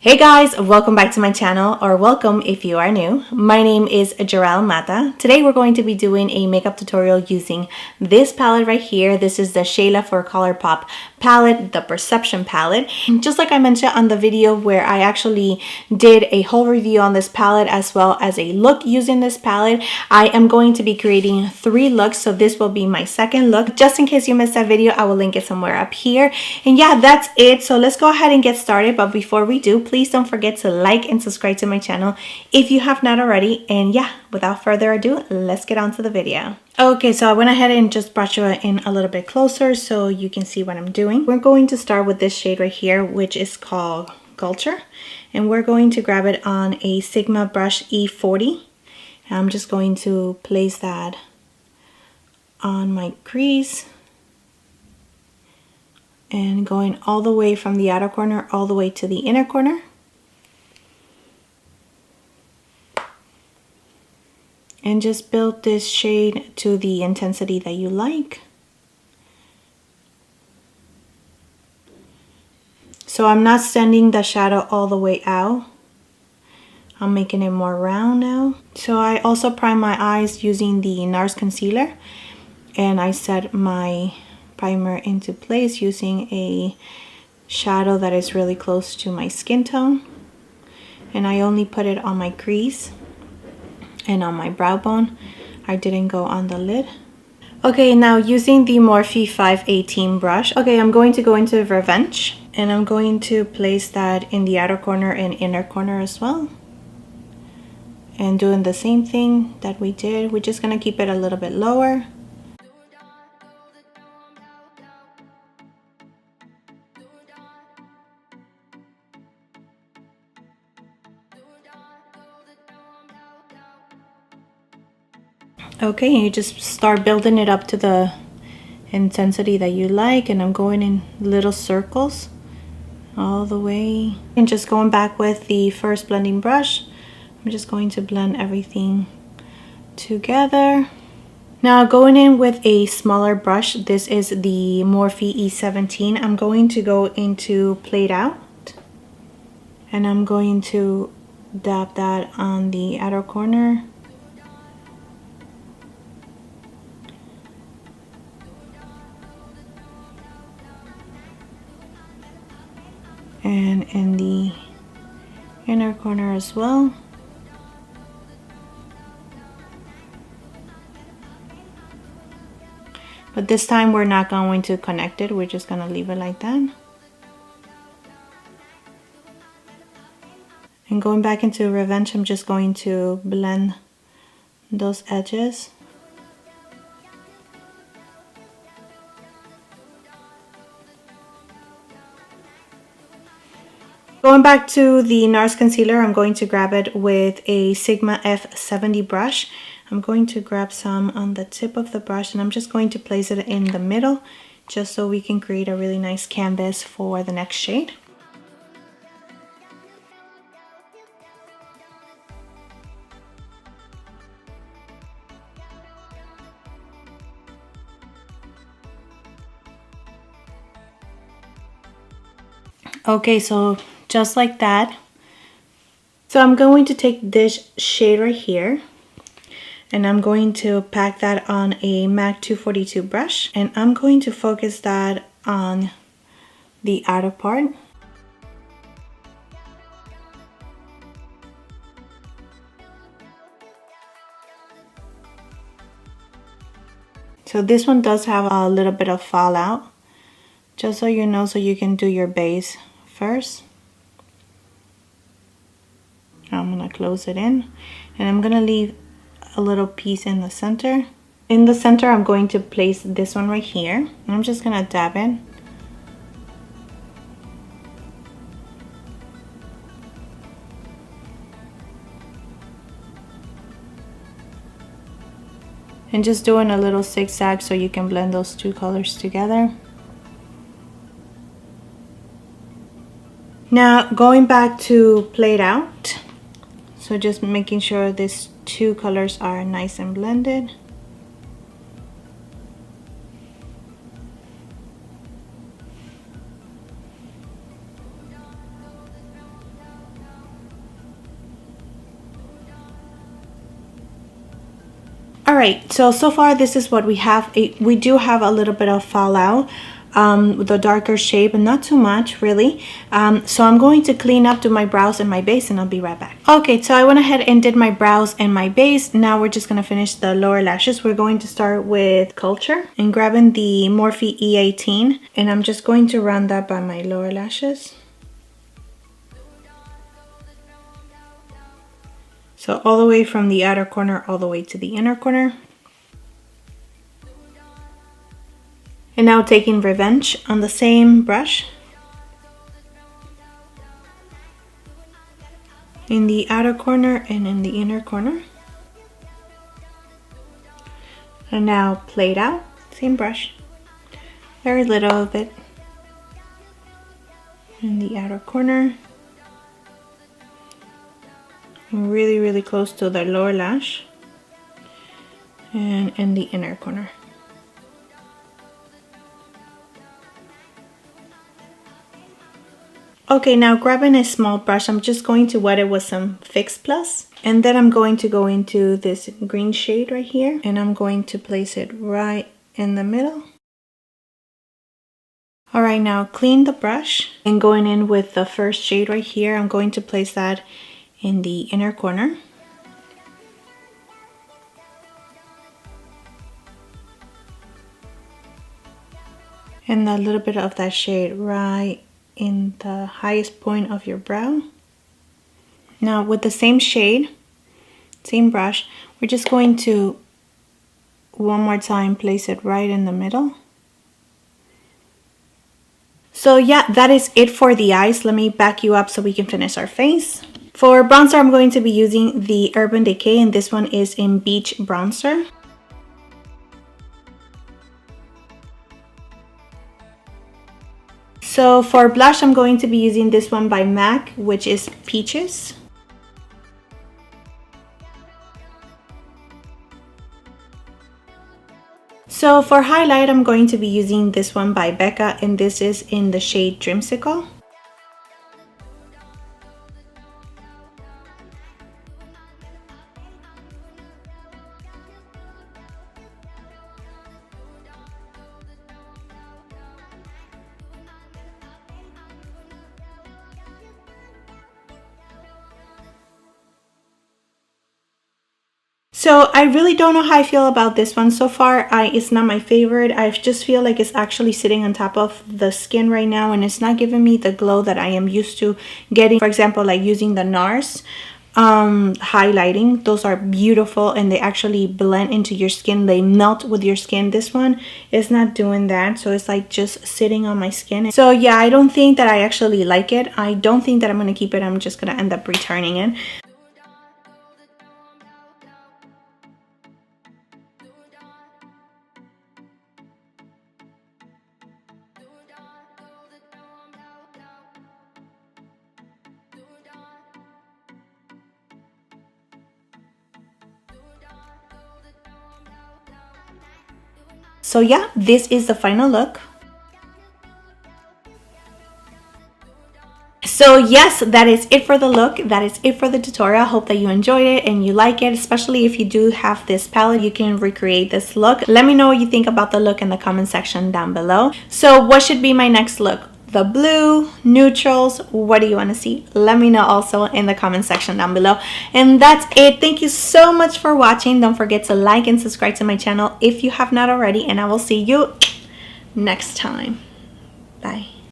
Hey guys, welcome back to my channel, or welcome if you are new. My name is Gerel Matta. Today we're going to be doing a makeup tutorial using this palette right here. This is the Shayla for Colourpop palette, the Perception palette. Just like I mentioned on the video where I actually did a whole review on this palette as well as a look using this palette, I am going to be creating 3 looks. So this will be my second look. Just in case you missed that video, I will link it somewhere up here. And yeah, that's it. So let's go ahead and get started. But before we do, please don't forget to like and subscribe to my channel if you have not already. And yeah, without further ado, let's get on to the video. Okay, so I went ahead and just brought you in a little bit closer so you can see what I'm doing. We're going to start with this shade right here, which is called Culture. And we're going to grab it on a Sigma brush E40. And I'm just going to place that on my crease. And going all the way from the outer corner all the way to the inner corner. And just build this shade to the intensity that you like. So I'm not sending the shadow all the way out. I'm making it more round now. So I also prime my eyes using the NARS concealer. And I set my primer into place using a shadow that is really close to my skin tone. And I only put it on my crease and on my brow bone. I didn't go on the lid. Okay, now using the Morphe 518 brush, okay, I'm going to go into Revenge and I'm going to place that in the outer corner and inner corner as well. And doing the same thing that we did, we're just gonna keep it a little bit lower. Okay, and you just start building it up to the intensity that you like, and I'm going in little circles all the way. And just going back with the first blending brush, I'm just going to blend everything together. Now going in with a smaller brush, this is the Morphe E17. I'm going to go into Played Out, and I'm going to dab that on the outer corner. And in the inner corner as well. But this time we're not going to connect it, we're just gonna leave it like that. And going back into Revenge, I'm just going to blend those edges. Going back to the NARS concealer, I'm going to grab it with a Sigma F70 brush. I'm going to grab some on the tip of the brush and I'm just going to place it in the middle just so we can create a really nice canvas for the next shade. Okay, so just like that. So I'm going to take this shade right here and I'm going to pack that on a MAC 242 brush and I'm going to focus that on the outer part. So this one does have a little bit of fallout, just so you know, so you can do your base first. I'm gonna close it in and I'm gonna leave a little piece in the center. In the center, I'm going to place this one right here and I'm just gonna dab it. And just doing a little zigzag so you can blend those two colors together. Now going back to Played Out. So just making sure these two colors are nice and blended. Alright, so far this is what we have. We do have a little bit of fallout with the darker shade, but not too much really. So I'm going to clean up, do my brows and my base, and I'll be right back. Okay, so I went ahead and did my brows and my base. Now we're just gonna finish the lower lashes. We're going to start with Culture and grabbing the Morphe E18, and I'm just going to run that by my lower lashes. So all the way from the outer corner all the way to the inner corner. And now taking Revenge on the same brush. In the outer corner and in the inner corner. And now Played Out, same brush. Very little of it. In the outer corner. Really, really close to the lower lash. And in the inner corner. Okay, now grabbing a small brush, I'm just going to wet it with some Fix Plus. And then I'm going to go into this green shade right here. And I'm going to place it right in the middle. Alright, now clean the brush. And going in with the first shade right here, I'm going to place that in the inner corner. And a little bit of that shade right in the highest point of your brow. Now with the same shade, same brush, we're just going to one more time place it right in the middle. So yeah, that is it for the eyes. Let me back you up so we can finish our face. For bronzer, I'm going to be using the Urban Decay, and this one is in Beach Bronzer. So for blush, I'm going to be using this one by MAC, which is Peaches. So for highlight, I'm going to be using this one by Becca, and this is in the shade Dreamsicle. So I really don't know how I feel about this one so far. It's not my favorite. I just feel like it's actually sitting on top of the skin right now, and it's not giving me the glow that I am used to getting. For example, like using the NARS highlighting. Those are beautiful and they actually blend into your skin. They melt with your skin. This one is not doing that, so it's like just sitting on my skin. So yeah, I don't think that I actually like it. I don't think that I'm gonna keep it. I'm just gonna end up returning it. So yeah, this is the final look. So yes, that is it for the look. That is it for the tutorial. I hope that you enjoyed it and you like it, especially if you do have this palette, you can recreate this look. Let me know what you think about the look in the comment section down below. So what should be my next look? The blue, neutrals, what do you want to see? Let me know also in the comment section down below. And that's it. Thank you so much for watching. Don't forget to like and subscribe to my channel if you have not already, and I will see you next time. Bye.